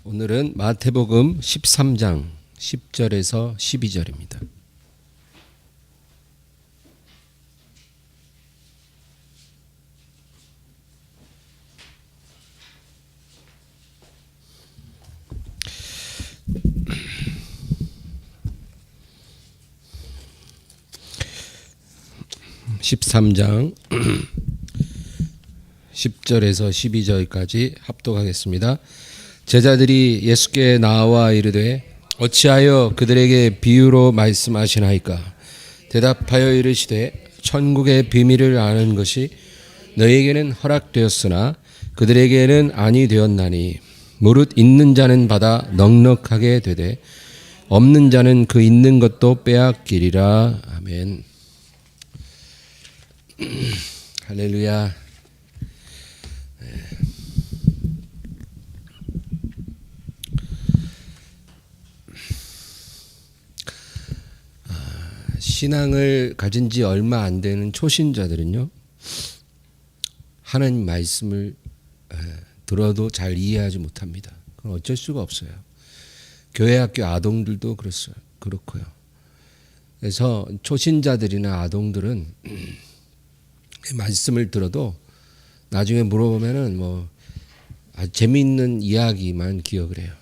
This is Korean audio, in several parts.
오늘은 마태복음 13장 10절에서 12절입니다. (13장) 10절에서 12절까지 합독하겠습니다. 제자들이 예수께 나와 이르되 어찌하여 그들에게 비유로 말씀하시나이까? 대답하여 이르시되 천국의 비밀을 아는 것이 너희에게는 허락되었으나 그들에게는 아니 되었나니 무릇 있는 자는 받아 넉넉하게 되되 없는 자는 그 있는 것도 빼앗기리라. 아멘. 할렐루야. 신앙을 가진 지 얼마 안 되는 초신자들은요, 하나님 말씀을 들어도 잘 이해하지 못합니다. 그건 어쩔 수가 없어요. 교회 학교 아동들도 그렇고요. 그래서 초신자들이나 아동들은 말씀을 들어도 나중에 물어보면은 아주 재미있는 이야기만 기억을 해요.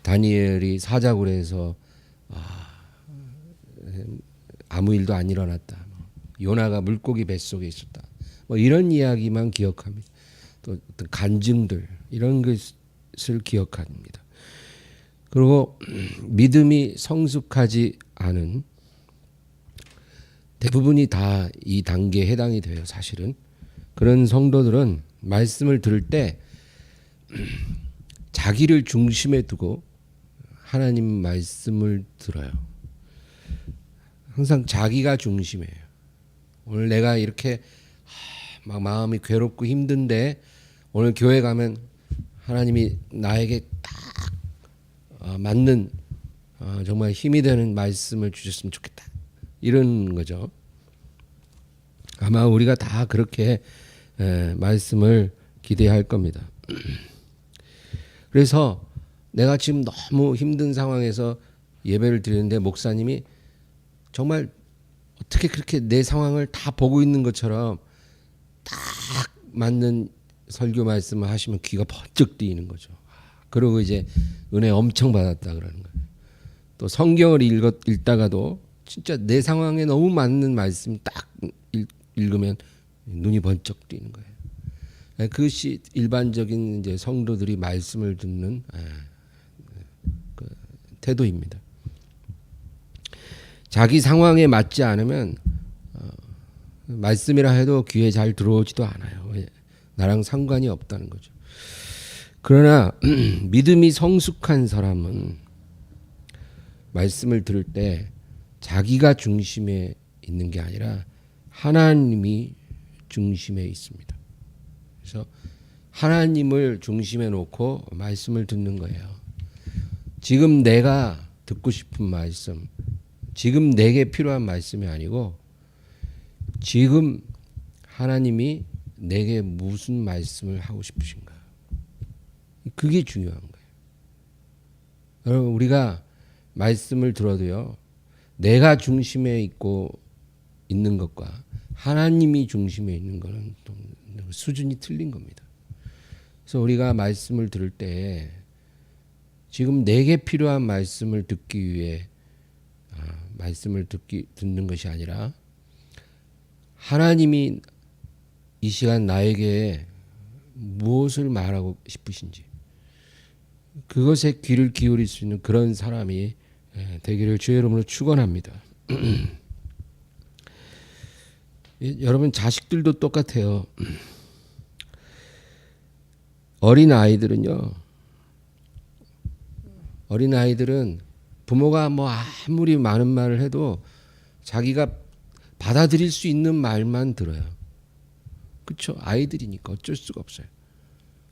다니엘이 사자굴에서 아무 일도 안 일어났다. 요나가 물고기 뱃속에 있었다. 이런 이야기만 기억합니다. 또 어떤 간증들 이런 것을 기억합니다. 그리고 믿음이 성숙하지 않은 대부분이 다 이 단계에 해당이 돼요. 사실은 그런 성도들은 말씀을 들을 때 자기를 중심에 두고 하나님 말씀을 들어요. 항상 자기가 중심이에요. 오늘 내가 이렇게 막 마음이 괴롭고 힘든데 오늘 교회 가면 하나님이 나에게 딱 맞는 정말 힘이 되는 말씀을 주셨으면 좋겠다. 이런 거죠. 아마 우리가 다 그렇게 말씀을 기대할 겁니다. 그래서 내가 지금 너무 힘든 상황에서 예배를 드리는데 목사님이 정말 어떻게 그렇게 내 상황을 다 보고 있는 것처럼 딱 맞는 설교 말씀을 하시면 귀가 번쩍 뜨이는 거죠. 그리고 이제 은혜 엄청 받았다 그러는 거예요. 또 성경을 읽다가도 진짜 내 상황에 너무 맞는 말씀 딱 읽으면 눈이 번쩍 뜨이는 거예요. 그것이 일반적인 이제 성도들이 말씀을 듣는 그 태도입니다. 자기 상황에 맞지 않으면 말씀이라 해도 귀에 잘 들어오지도 않아요. 나랑 상관이 없다는 거죠. 그러나 믿음이 성숙한 사람은 말씀을 들을 때 자기가 중심에 있는 게 아니라 하나님이 중심에 있습니다. 그래서 하나님을 중심에 놓고 말씀을 듣는 거예요. 지금 내가 듣고 싶은 말씀, 지금 내게 필요한 말씀이 아니고 지금 하나님이 내게 무슨 말씀을 하고 싶으신가. 그게 중요한 거예요. 여러분, 우리가 말씀을 들어도요, 내가 중심에 있는 것과 하나님이 중심에 있는 것은 또 수준이 틀린 겁니다. 그래서 우리가 말씀을 들을 때 지금 내게 필요한 말씀을 듣기 위해 말씀을 듣는 것이 아니라 하나님이 이 시간 나에게 무엇을 말하고 싶으신지 그것에 귀를 기울일 수 있는 그런 사람이 되기를 주의 이름으로 축원합니다. 여러분, 자식들도 똑같아요. 어린 아이들은 부모가 아무리 많은 말을 해도 자기가 받아들일 수 있는 말만 들어요. 그렇죠? 아이들이니까 어쩔 수가 없어요.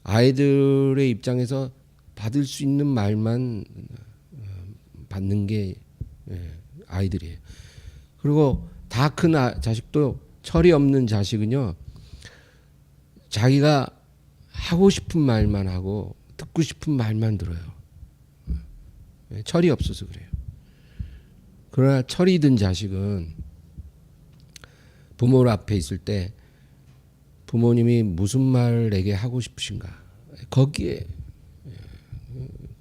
아이들의 입장에서 받을 수 있는 말만 받는 게 아이들이에요. 그리고 다 큰 자식도 철이 없는 자식은요, 자기가 하고 싶은 말만 하고 듣고 싶은 말만 들어요. 철이 없어서 그래요. 그러나 철이 든 자식은 부모 앞에 있을 때 부모님이 무슨 말을 내게 하고 싶으신가 거기에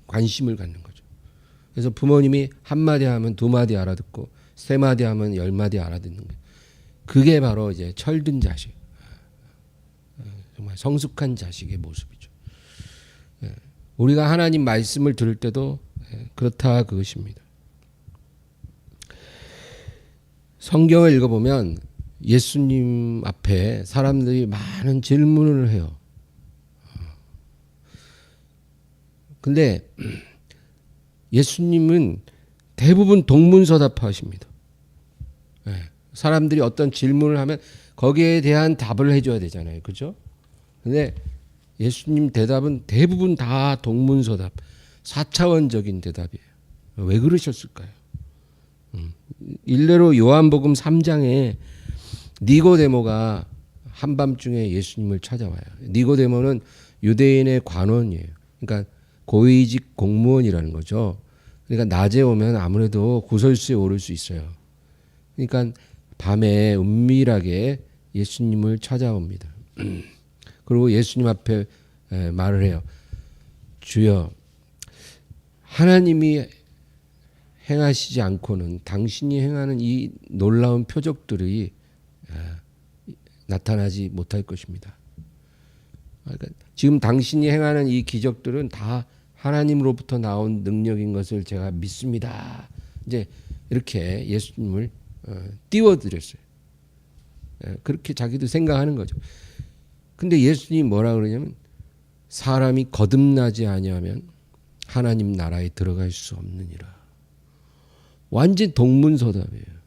관심을 갖는 거죠. 그래서 부모님이 한마디 하면 두마디 알아듣고 세마디 하면 열마디 알아듣는 거예요. 그게 바로 이제 철든 자식, 정말 성숙한 자식의 모습이죠. 우리가 하나님 말씀을 들을 때도 그렇다 그것입니다. 성경을 읽어보면 예수님 앞에 사람들이 많은 질문을 해요. 근데 예수님은 대부분 동문서답하십니다. 사람들이 어떤 질문을 하면 거기에 대한 답을 해줘야 되잖아요. 그죠? 근데 예수님 대답은 대부분 다 동문서답, 4차원적인 대답이에요. 왜 그러셨을까요? 일례로 요한복음 3장에 니고데모가 한밤중에 예수님을 찾아와요. 니고데모는 유대인의 관원이에요. 그러니까 고위직 공무원이라는 거죠. 그러니까 낮에 오면 아무래도 구설수에 오를 수 있어요. 그러니까 밤에 은밀하게 예수님을 찾아옵니다. 그리고 예수님 앞에 말을 해요. 주여, 하나님이 행하시지 않고는 당신이 행하는 이 놀라운 표적들이 나타나지 못할 것입니다. 그러니까 지금 당신이 행하는 이 기적들은 다 하나님으로부터 나온 능력인 것을 제가 믿습니다. 이제 이렇게 예수님을 띄워드렸어요. 그렇게 자기도 생각하는 거죠. 근데 예수님이 뭐라 그러냐면 사람이 거듭나지 아니하면 하나님 나라에 들어갈 수 없느니라. 완전 동문서답이에요.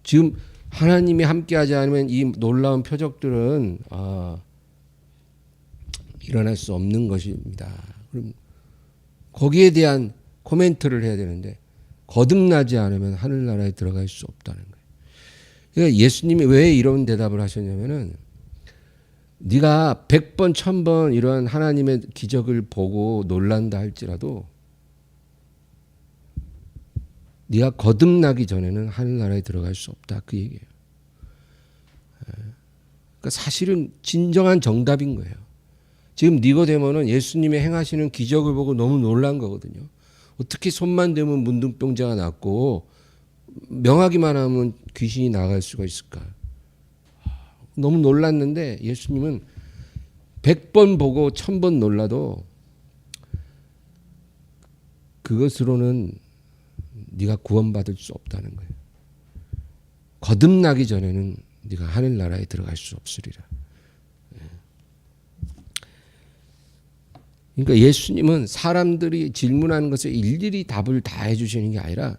지금 하나님이 함께하지 않으면 이 놀라운 표적들은 일어날 수 없는 것입니다. 그럼 거기에 대한 코멘트를 해야 되는데 거듭나지 않으면 하늘나라에 들어갈 수 없다는 거예요. 그러니까 예수님이 왜 이런 대답을 하셨냐면은 네가 100번 1000번 이런 하나님의 기적을 보고 놀란다 할지라도 네가 거듭나기 전에는 하늘나라에 들어갈 수 없다 그 얘기예요. 그러니까 사실은 진정한 정답인 거예요. 지금 니고데모는 예수님의 행하시는 기적을 보고 너무 놀란 거거든요. 어떻게 손만 대면 문둥병자가 낫고 명하기만 하면 귀신이 나갈 수가 있을까? 너무 놀랐는데 예수님은 100번 보고 1000번 놀라도 그것으로는 네가 구원받을 수 없다는 거예요. 거듭나기 전에는 네가 하늘나라에 들어갈 수 없으리라. 그러니까 예수님은 사람들이 질문하는 것에 일일이 답을 다 해주시는 게 아니라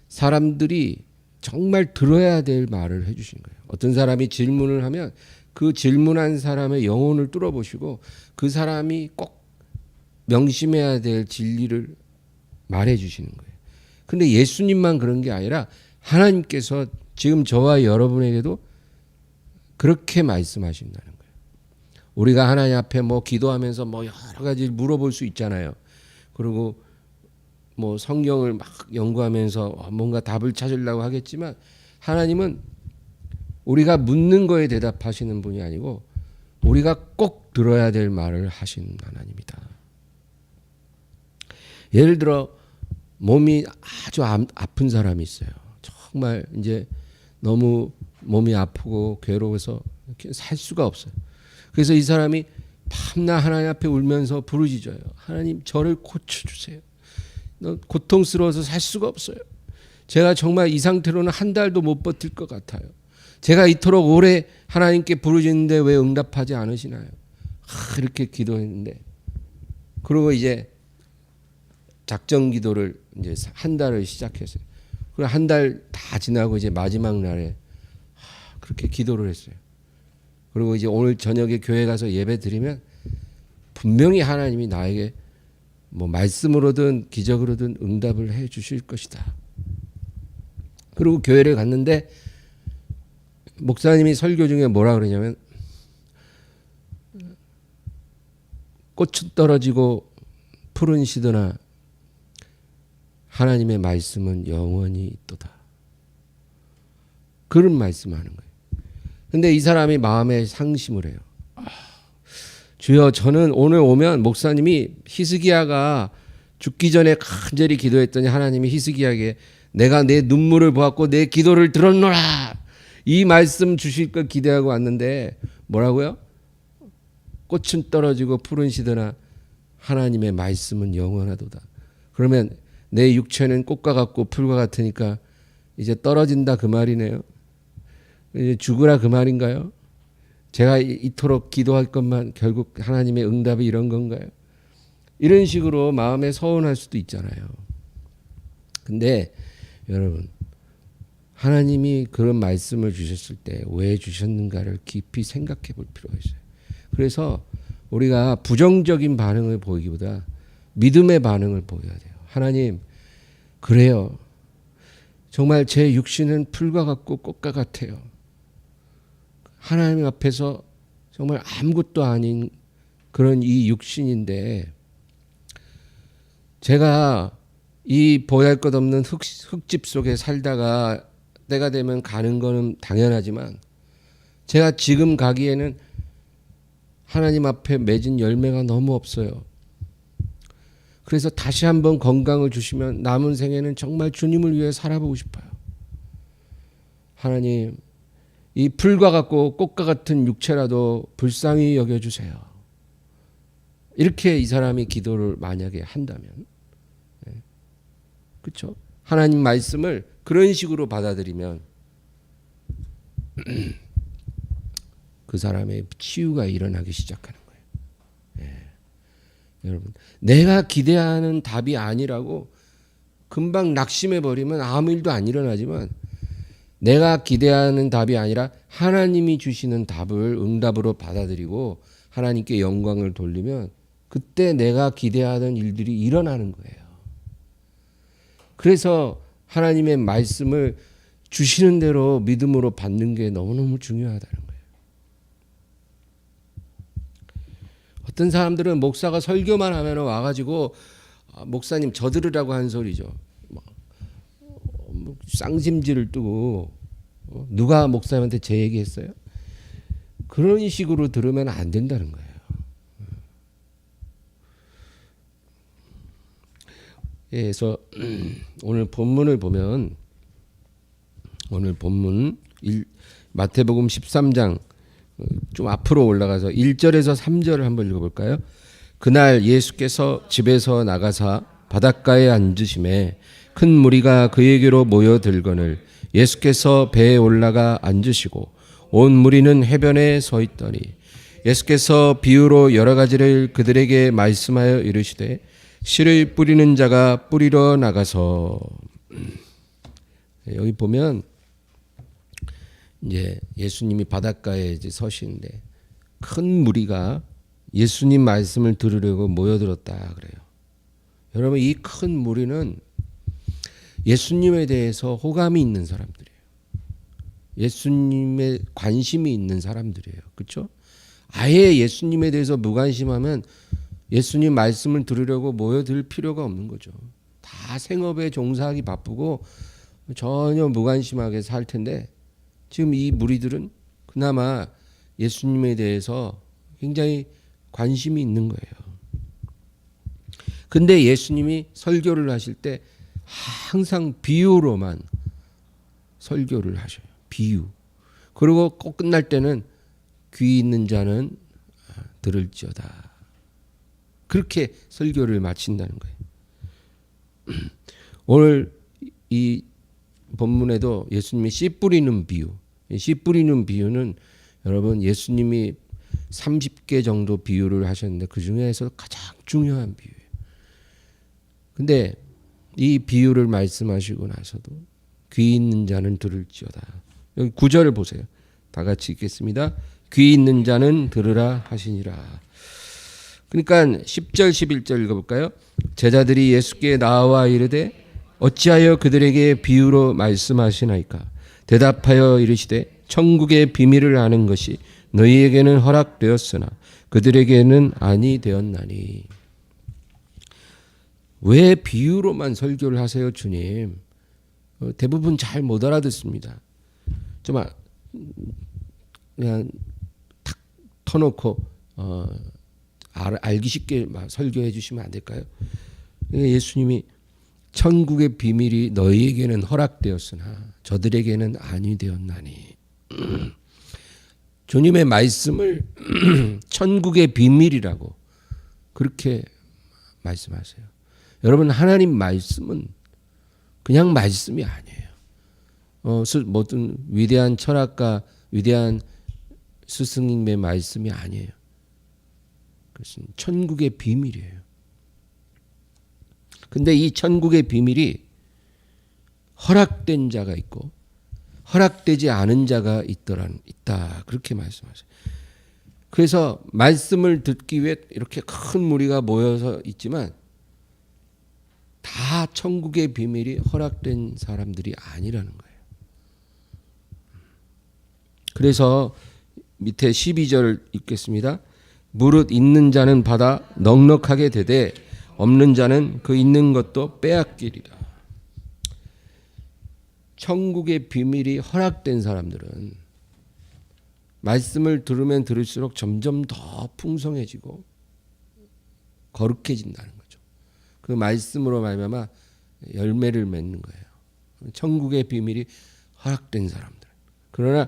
사람들이 정말 들어야 될 말을 해주시는 거예요. 어떤 사람이 질문을 하면 그 질문한 사람의 영혼을 뚫어보시고 그 사람이 꼭 명심해야 될 진리를 말해주시는 거예요. 근데 예수님만 그런 게 아니라 하나님께서 지금 저와 여러분에게도 그렇게 말씀하신다는 거예요. 우리가 하나님 앞에 뭐 기도하면서 뭐 여러 가지 물어볼 수 있잖아요. 그리고 뭐 성경을 막 연구하면서 뭔가 답을 찾으려고 하겠지만 하나님은 우리가 묻는 거에 대답하시는 분이 아니고 우리가 꼭 들어야 될 말을 하시는 하나님이다. 예를 들어 몸이 아주 아픈 사람이 있어요. 정말 이제 너무 몸이 아프고 괴로워서 살 수가 없어요. 그래서 이 사람이 밤낮 하나님 앞에 울면서 부르짖어요. 하나님 저를 고쳐주세요. 고통스러워서 살 수가 없어요. 제가 정말 이 상태로는 한 달도 못 버틸 것 같아요. 제가 이토록 오래 하나님께 부르짖는데 왜 응답하지 않으시나요? 이렇게 기도했는데 그리고 이제 작정 기도를 이제 한 달을 시작했어요. 그리고 한 달 다 지나고 이제 마지막 날에 그렇게 기도를 했어요. 그리고 이제 오늘 저녁에 교회 가서 예배 드리면 분명히 하나님이 나에게 뭐 말씀으로든 기적으로든 응답을 해 주실 것이다. 그리고 교회를 갔는데 목사님이 설교 중에 뭐라 그러냐면 꽃은 떨어지고 풀은 시드나 하나님의 말씀은 영원히 있도다. 그런 말씀을 하는 거예요. 근데 이 사람이 마음에 상심을 해요. 주여, 저는 오늘 오면 목사님이 히스기야가 죽기 전에 간절히 기도했더니 하나님이 히스기야에게 내가 내 눈물을 보았고 내 기도를 들었노라, 이 말씀 주실 걸 기대하고 왔는데 뭐라고요? 꽃은 떨어지고 푸른 시드나 하나님의 말씀은 영원하도다. 그러면 내 육체는 꽃과 같고 풀과 같으니까 이제 떨어진다 그 말이네요. 이제 죽으라 그 말인가요? 제가 이토록 기도할 것만 결국 하나님의 응답이 이런 건가요? 이런 식으로 마음에 서운할 수도 있잖아요. 근데 여러분, 하나님이 그런 말씀을 주셨을 때 왜 주셨는가를 깊이 생각해 볼 필요가 있어요. 그래서 우리가 부정적인 반응을 보이기보다 믿음의 반응을 보여야 돼요. 하나님, 그래요. 정말 제 육신은 풀과 같고 꽃과 같아요. 하나님 앞에서 정말 아무것도 아닌 그런 이 육신인데 제가 이 보잘것없는 흙집 속에 살다가 때가 되면 가는 거는 당연하지만 제가 지금 가기에는 하나님 앞에 맺은 열매가 너무 없어요. 그래서 다시 한번 건강을 주시면 남은 생에는 정말 주님을 위해 살아보고 싶어요. 하나님, 이 풀과 같고 꽃과 같은 육체라도 불쌍히 여겨주세요. 이렇게 이 사람이 기도를 만약에 한다면, 그렇죠? 하나님 말씀을 그런 식으로 받아들이면 그 사람의 치유가 일어나기 시작하는 거예요. 여러분, 내가 기대하는 답이 아니라고 금방 낙심해 버리면 아무 일도 안 일어나지만, 내가 기대하는 답이 아니라 하나님이 주시는 답을 응답으로 받아들이고 하나님께 영광을 돌리면 그때 내가 기대하던 일들이 일어나는 거예요. 그래서 하나님의 말씀을 주시는 대로 믿음으로 받는 게 너무너무 중요하다는 거예요. 어떤 사람들은 목사가 설교만 하면 와가지고 목사님 저 들으라고 하는 소리죠. 쌍심지를 뜨고 누가 목사님한테 제 얘기했어요? 그런 식으로 들으면 안 된다는 거예요. 그래서 오늘 본문을 보면, 오늘 본문 마태복음 13장 좀 앞으로 올라가서 1절에서 3절을 한번 읽어볼까요? 그날 예수께서 집에서 나가사 바닷가에 앉으심에 큰 무리가 그에게로 모여들거늘 예수께서 배에 올라가 앉으시고 온 무리는 해변에 서 있더니 예수께서 비유로 여러 가지를 그들에게 말씀하여 이르시되 씨를 뿌리는 자가 뿌리러 나가서, 여기 보면 이제 예수님이 바닷가에 이제 서시는데 큰 무리가 예수님 말씀을 들으려고 모여들었다 그래요. 여러분, 이 큰 무리는 예수님에 대해서 호감이 있는 사람들이에요. 예수님에 관심이 있는 사람들이에요. 그렇죠? 아예 예수님에 대해서 무관심하면 예수님 말씀을 들으려고 모여들 필요가 없는 거죠. 다 생업에 종사하기 바쁘고 전혀 무관심하게 살 텐데 지금 이 무리들은 그나마 예수님에 대해서 굉장히 관심이 있는 거예요. 근데 예수님이 설교를 하실 때 항상 비유로만 설교를 하셔요. 비유. 그리고 꼭 끝날 때는 귀 있는 자는 들을지어다. 그렇게 설교를 마친다는 거예요. 오늘 이 본문에도 예수님이 씨 뿌리는 비유. 씨 뿌리는 비유는 여러분 예수님이 30개 정도 비유를 하셨는데 그 중에서 가장 중요한 비유예요. 근데 이 비유를 말씀하시고 나서도 귀 있는 자는 들을지어다. 여기 9절을 보세요. 다 같이 읽겠습니다. 귀 있는 자는 들으라 하시니라. 그러니까 10절 11절 읽어볼까요? 제자들이 예수께 나와 이르되 어찌하여 그들에게 비유로 말씀하시나이까? 대답하여 이르시되 천국의 비밀을 아는 것이 너희에게는 허락되었으나 그들에게는 아니 되었나니. 왜 비유로만 설교를 하세요, 주님? 대부분 잘 못 알아듣습니다. 좀 그냥 탁 터놓고 알기 쉽게 설교해 주시면 안 될까요? 예수님이 천국의 비밀이 너희에게는 허락되었으나 저들에게는 아니 되었나니. 주님의 말씀을 천국의 비밀이라고 그렇게 말씀하세요. 여러분, 하나님 말씀은 그냥 말씀이 아니에요. 모든 위대한 철학가, 위대한 스승님의 말씀이 아니에요. 그것은 천국의 비밀이에요. 근데 이 천국의 비밀이 허락된 자가 있고 허락되지 않은 자가 있다. 그렇게 말씀하세요. 그래서 말씀을 듣기 위해 이렇게 큰 무리가 모여서 있지만 다 천국의 비밀이 허락된 사람들이 아니라는 거예요. 그래서 밑에 12절 읽겠습니다. 무릇 있는 자는 받아 넉넉하게 되되 없는 자는 그 있는 것도 빼앗기리라. 천국의 비밀이 허락된 사람들은 말씀을 들을수록 점점 더 풍성해지고 거룩해진다는 거죠. 그 말씀으로 말미암아 열매를 맺는 거예요. 천국의 비밀이 허락된 사람들. 그러나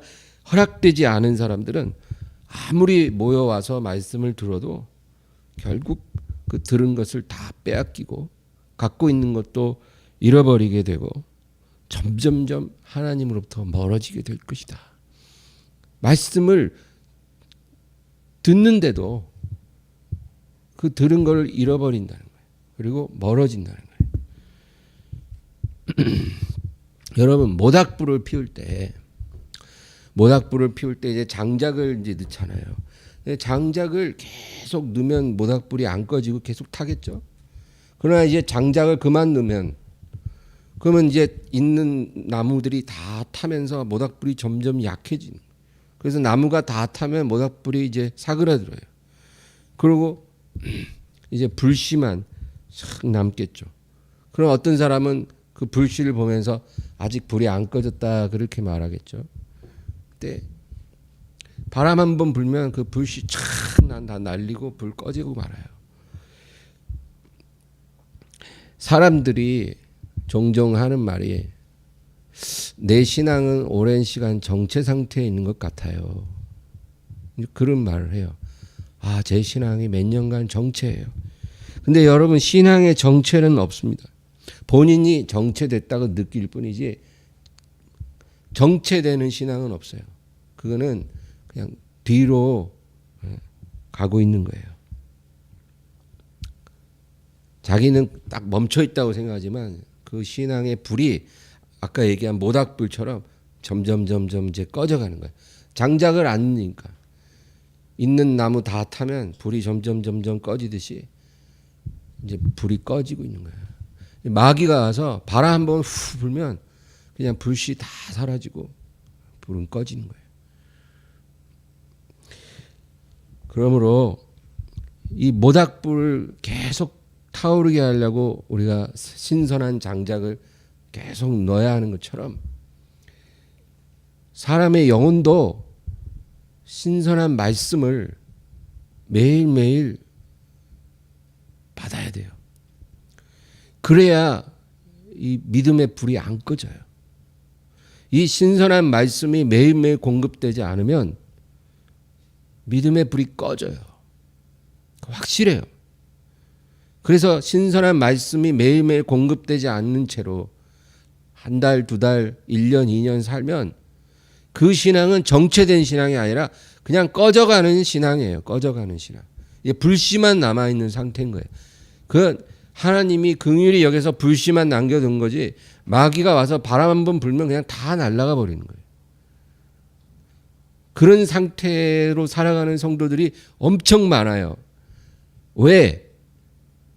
허락되지 않은 사람들은 아무리 모여와서 말씀을 들어도 결국 그 들은 것을 다 빼앗기고 갖고 있는 것도 잃어버리게 되고 점점점 하나님으로부터 멀어지게 될 것이다. 말씀을 듣는데도 그 들은 걸 잃어버린다는 거예요. 그리고 멀어진다는 거예요. 여러분, 모닥불을 피울 때 이제 장작을 이제 넣잖아요. 장작을 계속 넣으면 모닥불이 안 꺼지고 계속 타겠죠. 그러나 이제 장작을 그만 넣으면 그러면 이제 있는 나무들이 다 타면서 모닥불이 점점 약해지는 거예요. 그래서 나무가 다 타면 모닥불이 이제 사그라들어요. 그리고 이제 불씨만 싹 남겠죠. 그럼 어떤 사람은 그 불씨를 보면서 아직 불이 안 꺼졌다 그렇게 말하겠죠. 그때 바람 한번 불면 그 불씨 촥 다 날리고 불 꺼지고 말아요. 사람들이 종종 하는 말이 내 신앙은 오랜 시간 정체 상태에 있는 것 같아요. 그런 말을 해요. 제 신앙이 몇 년간 정체예요. 근데 여러분, 신앙의 정체는 없습니다. 본인이 정체됐다고 느낄 뿐이지 정체되는 신앙은 없어요. 그거는 그냥 뒤로 가고 있는 거예요. 자기는 딱 멈춰 있다고 생각하지만 그 신앙의 불이 아까 얘기한 모닥불처럼 점점 이제 꺼져가는 거예요. 장작을 안 넣으니까 있는 나무 다 타면 불이 점점 꺼지듯이 이제 불이 꺼지고 있는 거예요. 마귀가 와서 바람 한번 후 불면 그냥 불씨 다 사라지고 불은 꺼지는 거예요. 그러므로 이 모닥불을 계속 타오르게 하려고 우리가 신선한 장작을 계속 넣어야 하는 것처럼 사람의 영혼도 신선한 말씀을 매일매일 받아야 돼요. 그래야 이 믿음의 불이 안 꺼져요. 이 신선한 말씀이 매일매일 공급되지 않으면 믿음의 불이 꺼져요. 확실해요. 그래서 신선한 말씀이 매일매일 공급되지 않는 채로 한 달, 두 달, 1년, 2년 살면 그 신앙은 정체된 신앙이 아니라 그냥 꺼져가는 신앙이에요. 꺼져가는 신앙. 이게 불씨만 남아있는 상태인 거예요. 그 하나님이 긍휼히 여기서 불씨만 남겨둔 거지 마귀가 와서 바람 한번 불면 그냥 다 날아가 버리는 거예요. 그런 상태로 살아가는 성도들이 엄청 많아요. 왜?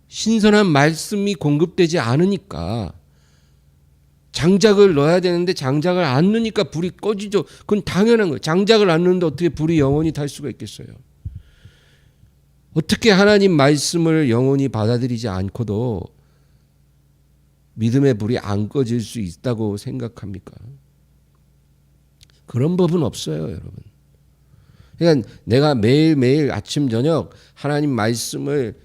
신선한 말씀이 공급되지 않으니까. 장작을 넣어야 되는데 장작을 안 넣으니까 불이 꺼지죠. 그건 당연한 거예요. 장작을 안 넣는데 어떻게 불이 영원히 탈 수가 있겠어요. 어떻게 하나님 말씀을 영혼이 받아들이지 않고도 믿음의 불이 안 꺼질 수 있다고 생각합니까? 그런 법은 없어요, 여러분. 그러니까 내가 매일매일 아침 저녁 하나님 말씀을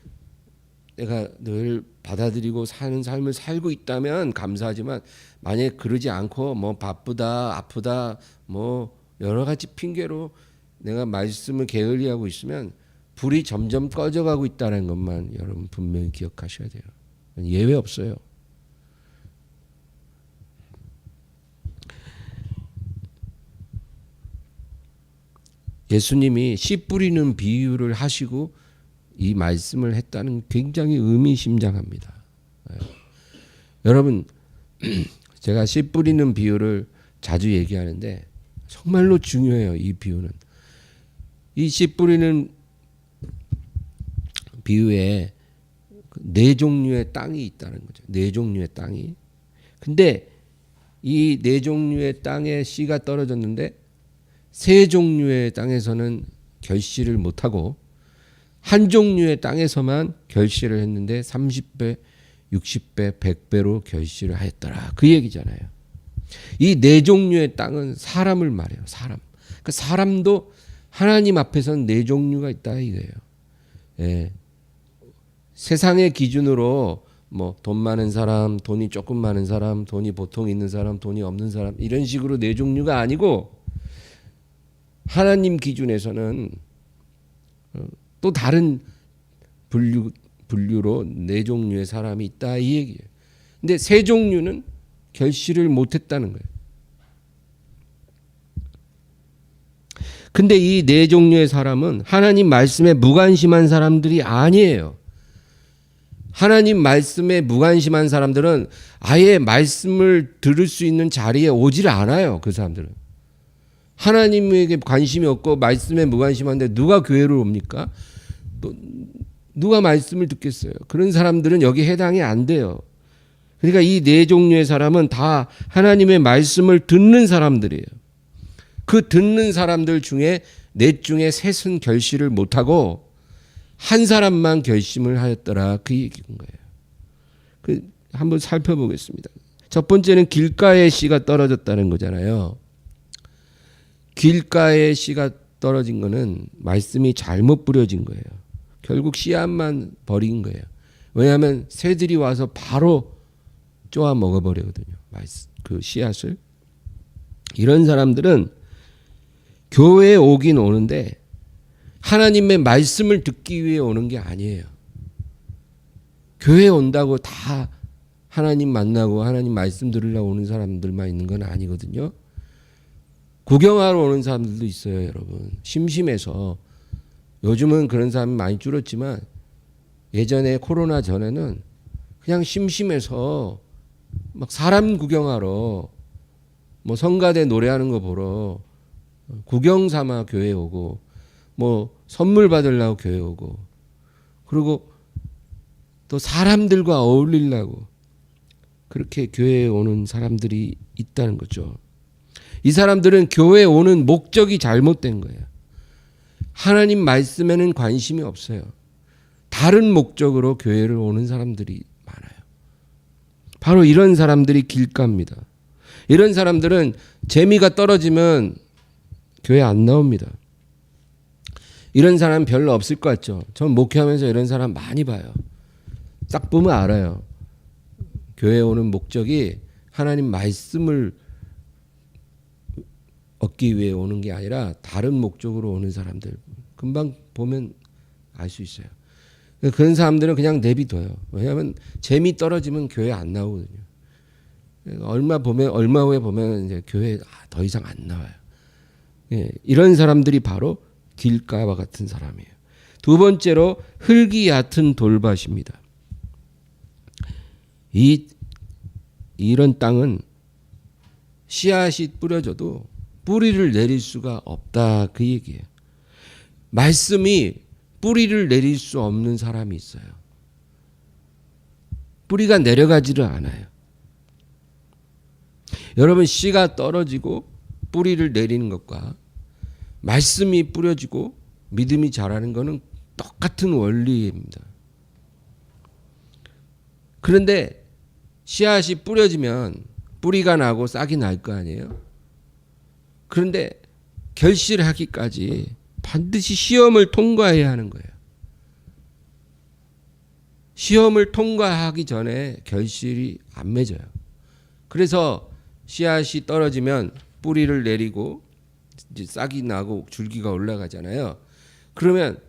내가 늘 받아들이고 사는 삶을 살고 있다면 감사하지만, 만약에 그러지 않고 뭐 바쁘다, 아프다, 뭐 여러 가지 핑계로 내가 말씀을 게을리하고 있으면 불이 점점 꺼져가고 있다는 것만 여러분 분명히 기억하셔야 돼요. 예외 없어요. 예수님이 씨 뿌리는 비유를 하시고 이 말씀을 했다는 굉장히 의미심장합니다. 여러분, 제가 씨 뿌리는 비유를 자주 얘기하는데 정말로 중요해요. 이 비유는. 이 씨 뿌리는 비유에 네 종류의 땅이 있다는 거죠. 네 종류의 땅이. 근데 이 네 종류의 땅에 씨가 떨어졌는데 세 종류의 땅에서는 결실을 못하고 한 종류의 땅에서만 결실을 했는데 30배, 60배, 100배로 결실을 하였더라. 그 얘기잖아요. 이 네 종류의 땅은 사람을 말해요. 사람. 그러니까 사람도 하나님 앞에서는 네 종류가 있다 이거예요. 예. 세상의 기준으로 뭐 돈 많은 사람, 돈이 조금 많은 사람, 돈이 보통 있는 사람, 돈이 없는 사람, 이런 식으로 네 종류가 아니고 하나님 기준에서는 또 다른 분류로 네 종류의 사람이 있다 이 얘기예요. 근데 세 종류는 결실을 못했다는 거예요. 근데 이 네 종류의 사람은 하나님 말씀에 무관심한 사람들이 아니에요. 하나님 말씀에 무관심한 사람들은 아예 말씀을 들을 수 있는 자리에 오질 않아요. 그 사람들은. 하나님에게 관심이 없고 말씀에 무관심한데 누가 교회를 옵니까? 또 누가 말씀을 듣겠어요? 그런 사람들은 여기 해당이 안 돼요. 그러니까 이 네 종류의 사람은 다 하나님의 말씀을 듣는 사람들이에요. 그 듣는 사람들 중에 넷 중에 셋은 결실을 못하고 한 사람만 결심을 하였더라. 그 얘기인 거예요. 한번 살펴보겠습니다. 첫 번째는 길가에 씨가 떨어졌다는 거잖아요. 길가에 씨가 떨어진 거는 말씀이 잘못 뿌려진 거예요. 결국 씨앗만 버린 거예요. 왜냐하면 새들이 와서 바로 쪼아 먹어버리거든요. 그 씨앗을. 이런 사람들은 교회에 오긴 오는데 하나님의 말씀을 듣기 위해 오는 게 아니에요. 교회에 온다고 다 하나님 만나고 하나님 말씀 들으려고 오는 사람들만 있는 건 아니거든요. 구경하러 오는 사람들도 있어요, 여러분. 심심해서. 요즘은 그런 사람이 많이 줄었지만 예전에 코로나 전에는 그냥 심심해서 막 사람 구경하러 뭐 성가대 노래하는 거 보러 구경 삼아 교회 오고 뭐 선물 받으려고 교회 오고 그리고 또 사람들과 어울리려고 그렇게 교회에 오는 사람들이 있다는 거죠. 이 사람들은 교회에 오는 목적이 잘못된 거예요. 하나님 말씀에는 관심이 없어요. 다른 목적으로 교회를 오는 사람들이 많아요. 바로 이런 사람들이 길가입니다. 이런 사람들은 재미가 떨어지면 교회 안 나옵니다. 이런 사람 별로 없을 것 같죠. 전 목회하면서 이런 사람 많이 봐요. 딱 보면 알아요. 교회에 오는 목적이 하나님 말씀을 얻기 위해 오는 게 아니라 다른 목적으로 오는 사람들 금방 보면 알 수 있어요. 그런 사람들은 그냥 내비둬요. 왜냐하면 재미 떨어지면 교회 안 나오거든요. 얼마 후에 보면 이제 교회 더 이상 안 나와요. 예, 이런 사람들이 바로 길가와 같은 사람이에요. 두 번째로 흙이 얕은 돌밭입니다. 이런 땅은 씨앗이 뿌려져도 뿌리를 내릴 수가 없다 그 얘기예요. 말씀이 뿌리를 내릴 수 없는 사람이 있어요. 뿌리가 내려가지를 않아요. 여러분 씨가 떨어지고 뿌리를 내리는 것과 말씀이 뿌려지고 믿음이 자라는 것은 똑같은 원리입니다. 그런데 씨앗이 뿌려지면 뿌리가 나고 싹이 날 거 아니에요. 그런데 결실하기까지 반드시 시험을 통과해야 하는 거예요. 시험을 통과하기 전에 결실이 안 맺어요. 그래서 씨앗이 떨어지면 뿌리를 내리고 이제 싹이 나고 줄기가 올라가잖아요. 그러면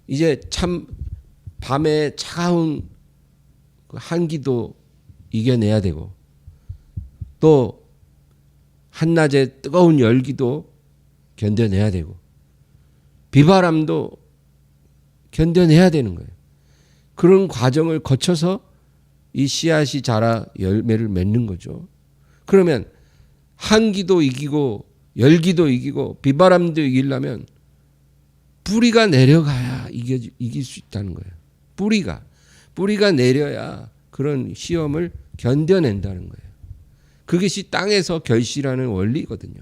이제 참 밤에 차가운 한기도 이겨내야 되고 또 한낮에 뜨거운 열기도 견뎌내야 되고 비바람도 견뎌내야 되는 거예요. 그런 과정을 거쳐서 이 씨앗이 자라 열매를 맺는 거죠. 그러면 한기도 이기고 열기도 이기고 비바람도 이기려면 뿌리가 내려가야 이길 수 있다는 거예요. 뿌리가 내려야 그런 시험을 견뎌낸다는 거예요. 그것이 땅에서 결실하는 원리거든요.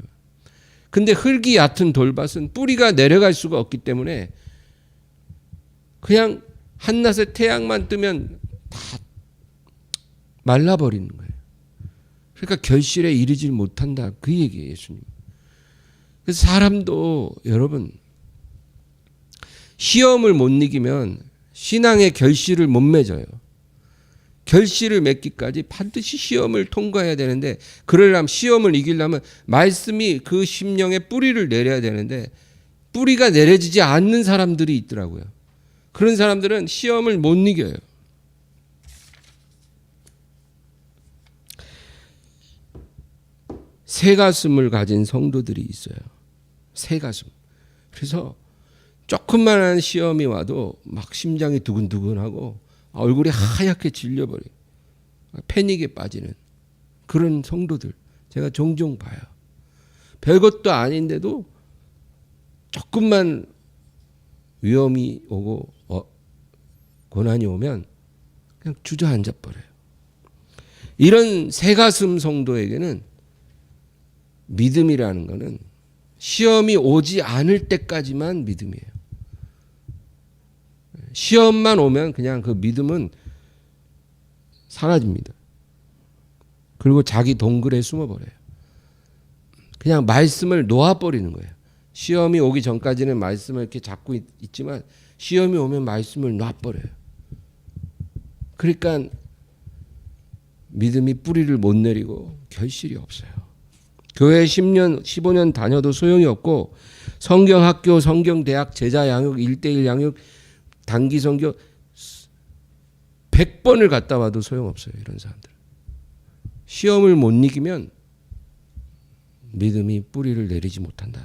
근데 흙이 얕은 돌밭은 뿌리가 내려갈 수가 없기 때문에 그냥 한낮에 태양만 뜨면 다 말라버리는 거예요. 그러니까 결실에 이르지 못한다. 그 얘기예요, 예수님. 그래서 사람도 여러분 시험을 못 이기면 신앙의 결실을 못 맺어요. 결실을 맺기까지 반드시 시험을 통과해야 되는데 그러려면 시험을 이기려면 말씀이 그 심령에 뿌리를 내려야 되는데 뿌리가 내려지지 않는 사람들이 있더라고요. 그런 사람들은 시험을 못 이겨요. 새 가슴을 가진 성도들이 있어요. 새 가슴. 그래서 조금만한 시험이 와도 막 심장이 두근두근하고 얼굴이 하얗게 질려버려요. 패닉에 빠지는 그런 성도들 제가 종종 봐요. 별것도 아닌데도 조금만 위험이 오고 고난이 오면 그냥 주저앉아 버려요. 이런 새가슴 성도에게는 믿음이라는 것은 시험이 오지 않을 때까지만 믿음이에요. 시험만 오면 그냥 그 믿음은 사라집니다. 그리고 자기 동굴에 숨어버려요. 그냥 말씀을 놓아버리는 거예요. 시험이 오기 전까지는 말씀을 이렇게 잡고 있지만 시험이 오면 말씀을 놔버려요. 그러니까 믿음이 뿌리를 못 내리고 결실이 없어요. 교회 10년, 15년 다녀도 소용이 없고 성경학교, 성경대학, 제자 양육, 1:1 양육, 단기 선교 100번을 갔다 와도 소용없어요. 이런 사람들. 시험을 못 이기면 믿음이 뿌리를 내리지 못한다.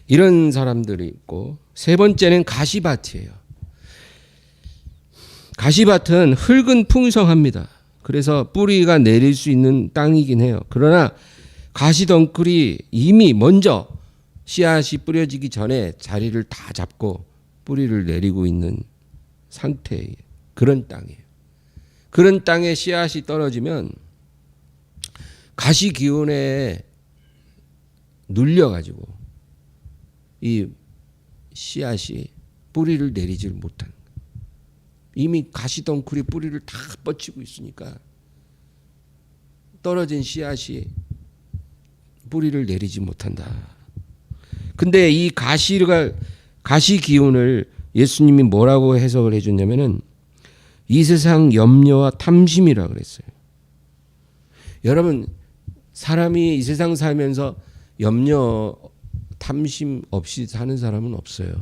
이런 사람들이 있고 세 번째는 가시밭이에요. 가시밭은 흙은 풍성합니다. 그래서 뿌리가 내릴 수 있는 땅이긴 해요. 그러나 가시덩굴이 이미 먼저 씨앗이 뿌려지기 전에 자리를 다 잡고 뿌리를 내리고 있는 상태의 그런 땅이에요. 그런 땅에 씨앗이 떨어지면 가시 기운에 눌려가지고 이 씨앗이 뿌리를 내리질 못하는 거예요. 이미 가시덩굴이 뿌리를 다 뻗치고 있으니까 떨어진 씨앗이 뿌리를 내리지 못한다. 근데 이 가시 기운을 예수님이 뭐라고 해석을 해줬냐면은 이 세상 염려와 탐심이라고 그랬어요. 여러분 사람이 이 세상 살면서 염려 탐심 없이 사는 사람은 없어요.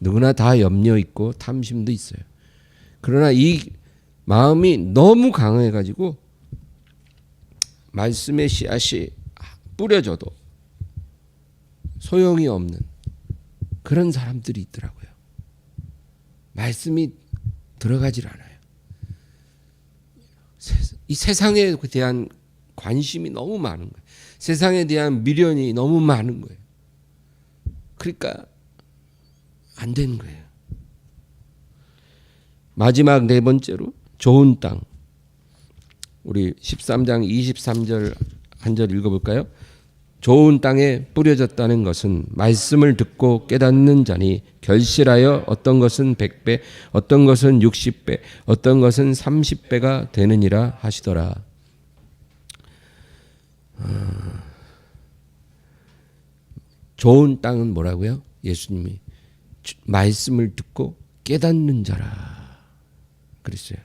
누구나 다 염려 있고 탐심도 있어요. 그러나 이 마음이 너무 강해가지고 말씀의 씨앗이 뿌려져도 소용이 없는 그런 사람들이 있더라고요. 말씀이 들어가질 않아요. 이 세상에 대한 관심이 너무 많은 거예요. 세상에 대한 미련이 너무 많은 거예요. 그러니까 안 되는 거예요. 마지막 네 번째로 좋은 땅. 우리 13장 23절 한 절 읽어볼까요? 좋은 땅에 뿌려졌다는 것은 말씀을 듣고 깨닫는 자니 결실하여 어떤 것은 100배, 어떤 것은 60배, 어떤 것은 30배가 되느니라 하시더라. 좋은 땅은 뭐라고요? 예수님이 말씀을 듣고 깨닫는 자라 그랬어요.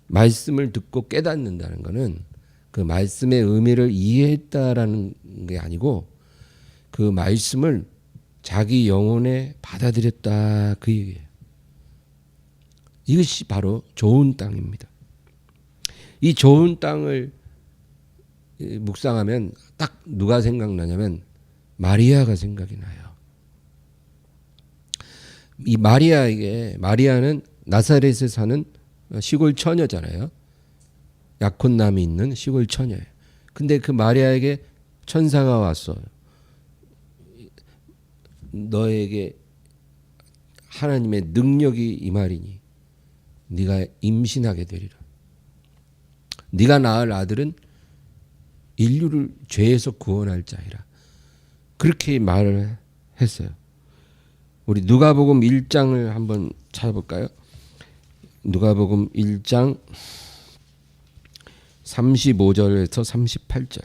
말씀을 듣고 깨닫는다는 것은 그 말씀의 의미를 이해했다라는 게 아니고 그 말씀을 자기 영혼에 받아들였다 그 얘기예요. 이것이 바로 좋은 땅입니다. 이 좋은 땅을 묵상하면 딱 누가 생각나냐면 마리아가 생각이 나요. 이 마리아는 나사렛에 사는 시골 처녀잖아요. 약혼남이 있는 시골 처녀예요. 근데 그 마리아에게 천사가 왔어요. 너에게 하나님의 능력이 임하리니 네가 임신하게 되리라. 네가 낳을 아들은 인류를 죄에서 구원할 자이라. 그렇게 말을 했어요. 우리 누가복음 1장을 한번 찾아볼까요? 누가복음 1장 35절에서 38절.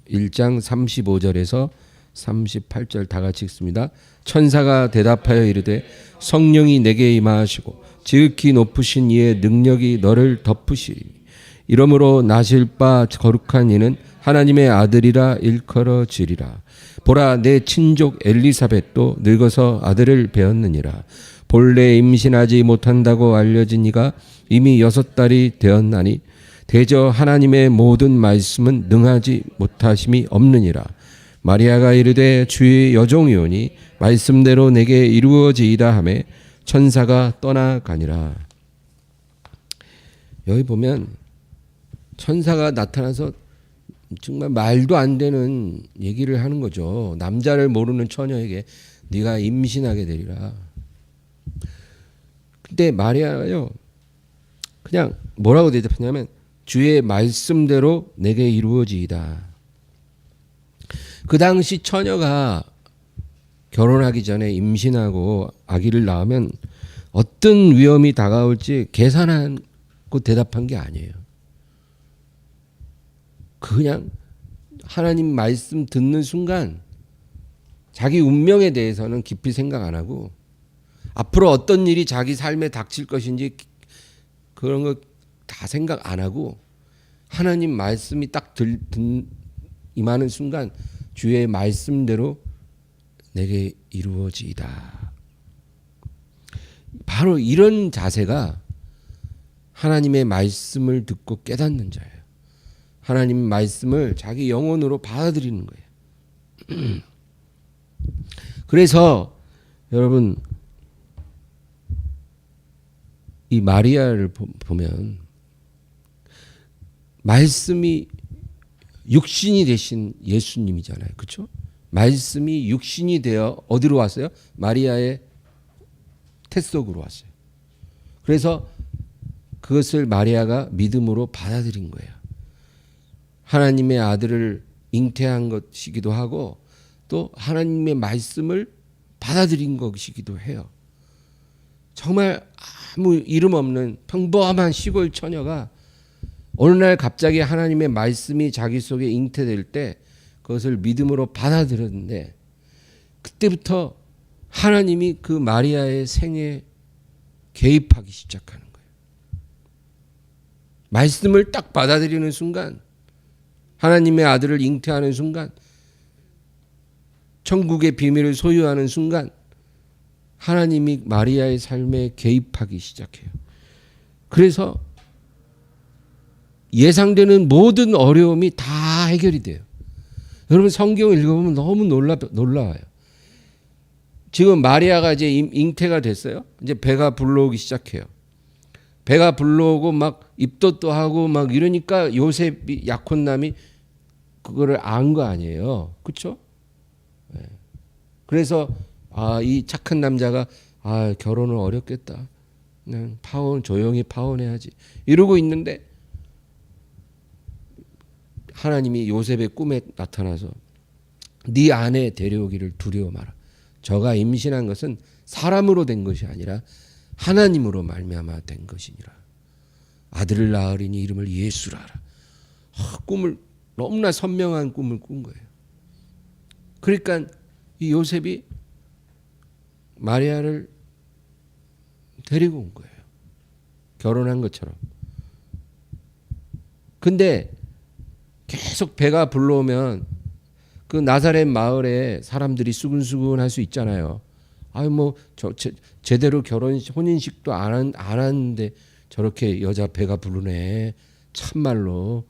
1장 35절에서 38절 다 같이 읽습니다. 천사가 대답하여 이르되 성령이 내게 임하시고 지극히 높으신 이의 능력이 너를 덮으시리. 이러므로 나실 바 거룩한 이는 하나님의 아들이라 일컬어지리라. 보라, 내 친족 엘리사벳도 늙어서 아들을 배었느니라. 본래 임신하지 못한다고 알려진 이가 이미 6달이 되었나니 대저 하나님의 모든 말씀은 능하지 못하심이 없느니라. 마리아가 이르되 주의 여종이오니 말씀대로 내게 이루어지이다 하매 천사가 떠나가니라. 여기 보면 천사가 나타나서 정말 말도 안 되는 얘기를 하는 거죠. 남자를 모르는 처녀에게 네가 임신하게 되리라. 근데 마리아가요 그냥 뭐라고 대답하냐면 주의 말씀대로 내게 이루어지이다. 그 당시 처녀가 결혼하기 전에 임신하고 아기를 낳으면 어떤 위험이 다가올지 계산하고 대답한 게 아니에요. 그냥 하나님 말씀 듣는 순간 자기 운명에 대해서는 깊이 생각 안 하고 앞으로 어떤 일이 자기 삶에 닥칠 것인지 그런 거 다 생각 안 하고 하나님 말씀이 딱 임하는 순간 주의 말씀대로 내게 이루어지이다. 바로 이런 자세가 하나님의 말씀을 듣고 깨닫는 자예요. 하나님 말씀을 자기 영혼으로 받아들이는 거예요. 그래서 여러분 이 마리아를 보면 말씀이 육신이 되신 예수님이잖아요. 그렇죠? 말씀이 육신이 되어 어디로 왔어요? 마리아의 태 속으로 왔어요. 그래서 그것을 마리아가 믿음으로 받아들인 거예요. 하나님의 아들을 잉태한 것이기도 하고 또 하나님의 말씀을 받아들인 것이기도 해요. 정말 아무 이름 없는 평범한 시골 처녀가 어느 날 갑자기 하나님의 말씀이 자기 속에 잉태될 때 그것을 믿음으로 받아들였는데 그때부터 하나님이 그 마리아의 생에 개입하기 시작하는 거예요. 말씀을 딱 받아들이는 순간 하나님의 아들을 잉태하는 순간 천국의 비밀을 소유하는 순간 하나님이 마리아의 삶에 개입하기 시작해요. 그래서 예상되는 모든 어려움이 다 해결이 돼요. 여러분 성경 읽어보면 너무 놀라워요. 지금 마리아가 이제 잉태가 됐어요. 이제 배가 불러오기 시작해요. 배가 불러오고 막 입덧도 하고 막 이러니까 요셉이 약혼남이 그거를 안 거 아니에요. 그렇죠? 그래서 이 착한 남자가 결혼은 어렵겠다. 그냥 조용히 파혼해야지. 이러고 있는데 하나님이 요셉의 꿈에 나타나서 네 아내 데려오기를 두려워 마라. 저가 임신한 것은 사람으로 된 것이 아니라 하나님으로 말미암아 된 것이니라. 아들을 낳으리니 이름을 예수라 하라. 꿈을 너무나 선명한 꿈을 꾼 거예요. 그러니까 이 요셉이 마리아를 데리고 온 거예요. 결혼한 것처럼. 근데 계속 배가 불러오면 그 나사렛 마을에 사람들이 수근수근할 수 있잖아요. 아유 뭐 제대로 혼인식도 안 하는데 저렇게 여자 배가 부르네. 참말로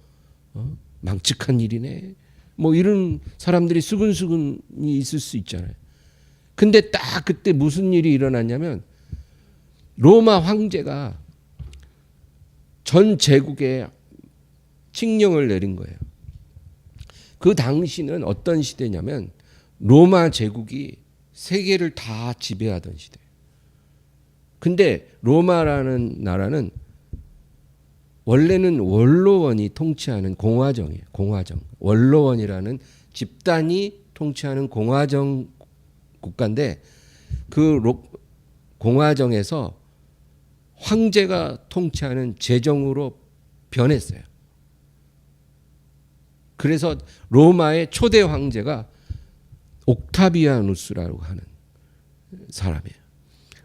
망측한 일이네. 뭐 이런 사람들이 수근수근이 있을 수 있잖아요. 근데 딱 그때 무슨 일이 일어났냐면 로마 황제가 전 제국에 칙령을 내린 거예요. 그 당시는 어떤 시대냐면 로마 제국이 세계를 다 지배하던 시대. 근데 로마라는 나라는 원래는 원로원이 통치하는 공화정이에요. 공화정. 원로원이라는 집단이 통치하는 공화정 국가인데 그 공화정에서 황제가 통치하는 제정으로 변했어요. 그래서 로마의 초대 황제가 옥타비아누스라고 하는 사람이에요.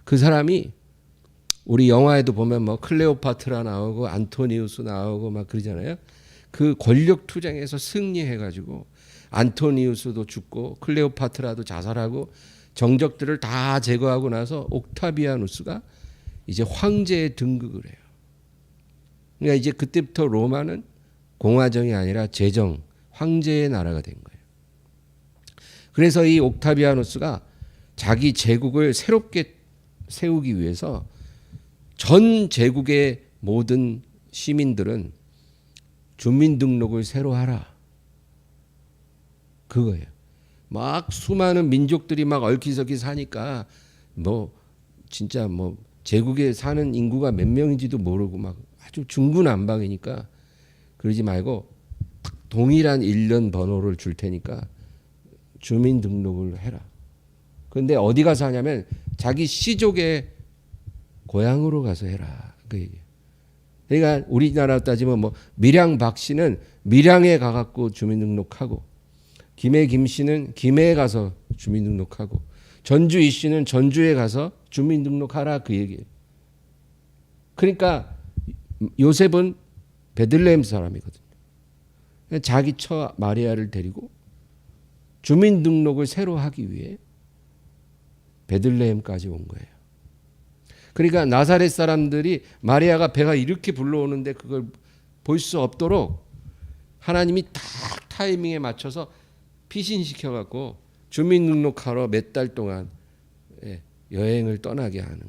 그 사람이 우리 영화에도 보면 뭐 클레오파트라 나오고 안토니우스 나오고 막 그러잖아요. 그 권력 투쟁에서 승리해가지고 안토니우스도 죽고 클레오파트라도 자살하고 정적들을 다 제거하고 나서 옥타비아누스가 이제 황제에 등극을 해요. 그러니까 이제 그때부터 로마는 공화정이 아니라 제정, 황제의 나라가 된 거예요. 그래서 이 옥타비아누스가 자기 제국을 새롭게 세우기 위해서 전 제국의 모든 시민들은 주민등록을 새로 하라. 그거예요. 막 수많은 민족들이 막 얽히서기 사니까 뭐 진짜 뭐 제국에 사는 인구가 몇 명인지도 모르고 막 아주 중구난방이니까 그러지 말고 동일한 일련 번호를 줄 테니까 주민등록을 해라. 그런데 어디 가서 하냐면 자기 시족의 고향으로 가서 해라. 그 얘기예요. 그러니까 우리나라 따지면 뭐 밀양 박 씨는 밀양에 가갖고 주민등록하고 김해 김 씨는 김해에 가서 주민등록하고 전주 이 씨는 전주에 가서 주민등록하라 그 얘기예요. 그러니까 요셉은 베들레헴 사람이거든요. 자기 처 마리아를 데리고 주민등록을 새로 하기 위해 베들레헴까지 온 거예요. 그러니까 나사렛 사람들이 마리아가 배가 이렇게 불러오는데 그걸 볼 수 없도록 하나님이 딱 타이밍에 맞춰서 피신시켜갖고 주민등록하러 몇 달 동안 여행을 떠나게 하는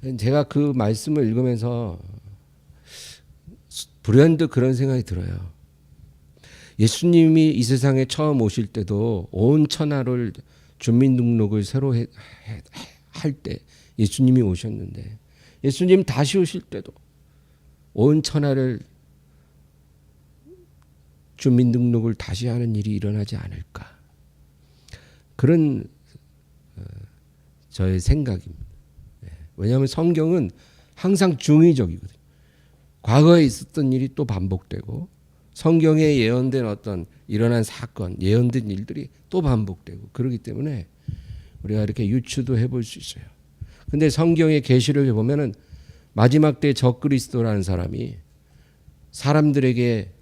거예요. 제가 그 말씀을 읽으면서 불현듯 그런 생각이 들어요. 예수님이 이 세상에 처음 오실 때도 온 천하를 주민등록을 새로 할 때 예수님이 오셨는데 예수님 다시 오실 때도 온 천하를 주민등록을 다시 하는 일이 일어나지 않을까. 그런 저의 생각입니다. 왜냐하면 성경은 항상 중의적이거든요. 과거에 있었던 일이 또 반복되고 성경에 예언된 어떤 일어난 사건, 예언된 일들이 또 반복되고 그렇기 때문에 우리가 이렇게 유추도 해볼 수 있어요. 근데 성경의 계시를 보면은 마지막 때 적그리스도라는 사람이 사람들에게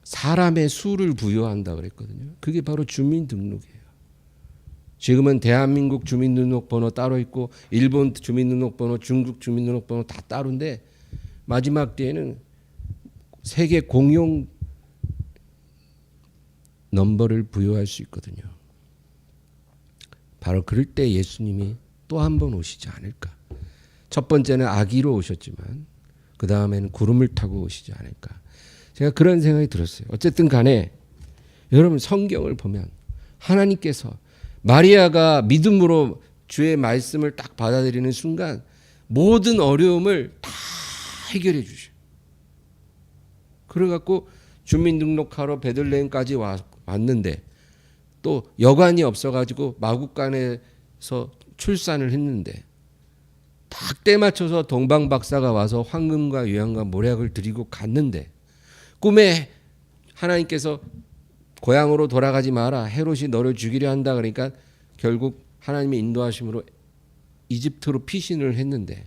사람의 수를 부여한다 그랬거든요. 그게 바로 주민등록이에요. 지금은 대한민국 주민등록번호 따로 있고 일본 주민등록번호, 중국 주민등록번호 다 따로인데 마지막 때에는 세계 공용 넘버를 부여할 수 있거든요. 바로 그럴 때 예수님이 또 한 번 오시지 않을까. 첫 번째는 아기로 오셨지만 그 다음에는 구름을 타고 오시지 않을까. 제가 그런 생각이 들었어요. 어쨌든 간에 여러분 성경을 보면 하나님께서 마리아가 믿음으로 주의 말씀을 딱 받아들이는 순간 모든 어려움을 다 해결해 주셔요. 그래갖고 주민등록하러 베들레헴까지 왔는데 또 여관이 없어가지고 마구간에서 출산을 했는데 딱 때 맞춰서 동방박사가 와서 황금과 유향과 모략을 드리고 갔는데 꿈에 하나님께서 고향으로 돌아가지 마라, 헤롯이 너를 죽이려 한다, 그러니까 결국 하나님의 인도하심으로 이집트로 피신을 했는데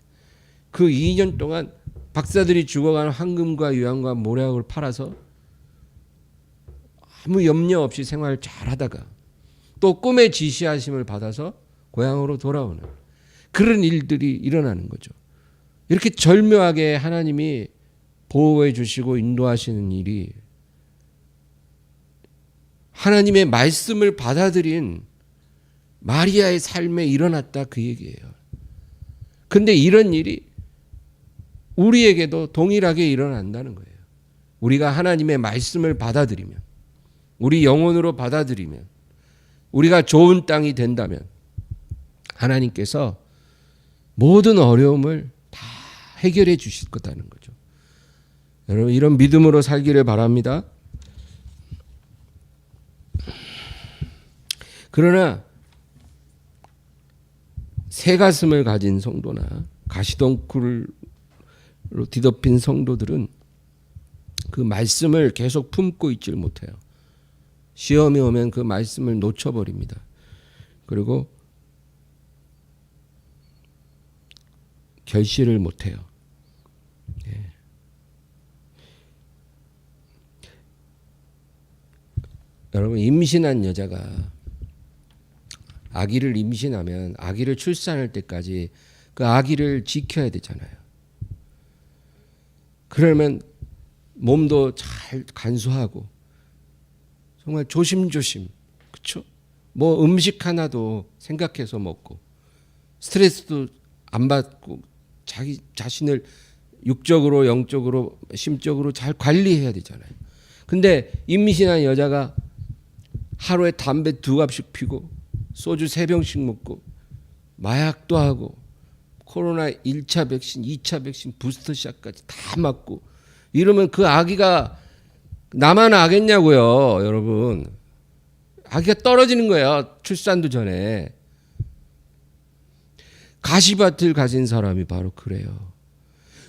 그 2년 동안 박사들이 죽어가는 황금과 유향과 모략을 팔아서 아무 염려 없이 생활을 잘하다가 또 꿈의 지시하심을 받아서 고향으로 돌아오는 그런 일들이 일어나는 거죠. 이렇게 절묘하게 하나님이 보호해 주시고 인도하시는 일이 하나님의 말씀을 받아들인 마리아의 삶에 일어났다, 그 얘기예요. 근데 이런 일이 우리에게도 동일하게 일어난다는 거예요. 우리가 하나님의 말씀을 받아들이면, 우리 영혼으로 받아들이면, 우리가 좋은 땅이 된다면 하나님께서 모든 어려움을 다 해결해 주실 거다는 거죠. 여러분, 이런 믿음으로 살기를 바랍니다. 그러나 새 가슴을 가진 성도나 가시덩굴로 뒤덮인 성도들은 그 말씀을 계속 품고 있질 못해요. 시험이 오면 그 말씀을 놓쳐버립니다. 그리고 결실을 못해요. 예. 여러분, 임신한 여자가 아기를 임신하면 아기를 출산할 때까지 그 아기를 지켜야 되잖아요. 그러면 몸도 잘 간수하고 정말 조심조심, 그렇죠? 뭐 음식 하나도 생각해서 먹고 스트레스도 안 받고 자기 자신을 육적으로 영적으로 심적으로 잘 관리해야 되잖아요. 근데 임신한 여자가 하루에 담배 2갑씩 피고 소주 3병씩 먹고 마약도 하고 코로나 1차 백신, 2차 백신, 부스터샷까지 다 맞고 이러면 그 아기가 나만 아겠냐고요, 여러분. 아기가 떨어지는 거예요, 출산도 전에. 가시밭을 가진 사람이 바로 그래요.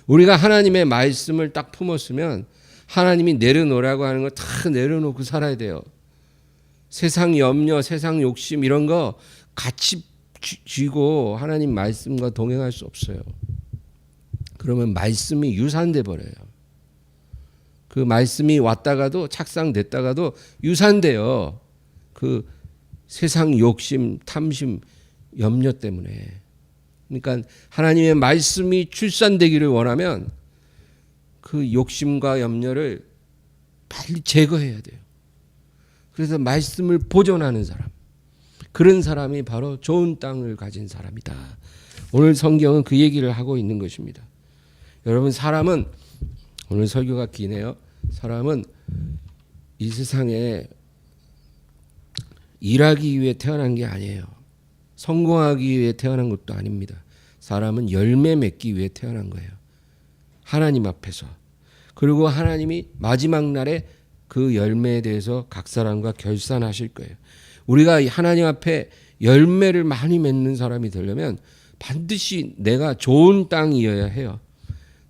우리가 하나님의 말씀을 딱 품었으면 하나님이 내려놓으라고 하는 거 다 내려놓고 살아야 돼요. 세상 염려, 세상 욕심 이런 거 같이 쥐고 하나님 말씀과 동행할 수 없어요. 그러면 말씀이 유산돼 버려요. 그 말씀이 왔다가도 착상됐다가도 유산돼요. 그 세상 욕심, 탐심, 염려 때문에. 그러니까 하나님의 말씀이 출산되기를 원하면 그 욕심과 염려를 빨리 제거해야 돼요. 그래서 말씀을 보존하는 사람, 그런 사람이 바로 좋은 땅을 가진 사람이다. 오늘 성경은 그 얘기를 하고 있는 것입니다. 여러분, 사람은, 오늘 설교가 기네요. 사람은 이 세상에 일하기 위해 태어난 게 아니에요. 성공하기 위해 태어난 것도 아닙니다. 사람은 열매 맺기 위해 태어난 거예요. 하나님 앞에서. 그리고 하나님이 마지막 날에 그 열매에 대해서 각 사람과 결산하실 거예요. 우리가 하나님 앞에 열매를 많이 맺는 사람이 되려면 반드시 내가 좋은 땅이어야 해요.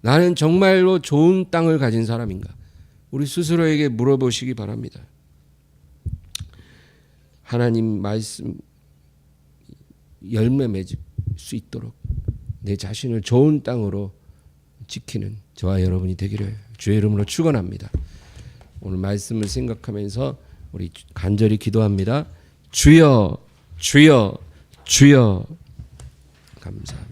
나는 정말로 좋은 땅을 가진 사람인가? 우리 스스로에게 물어보시기 바랍니다. 하나님 말씀 열매 맺을 수 있도록 내 자신을 좋은 땅으로 지키는 저와 여러분이 되기를 주의 이름으로 축원합니다. 오늘 말씀을 생각하면서 우리 간절히 기도합니다. 주여, 주여, 주여. 감사합니다.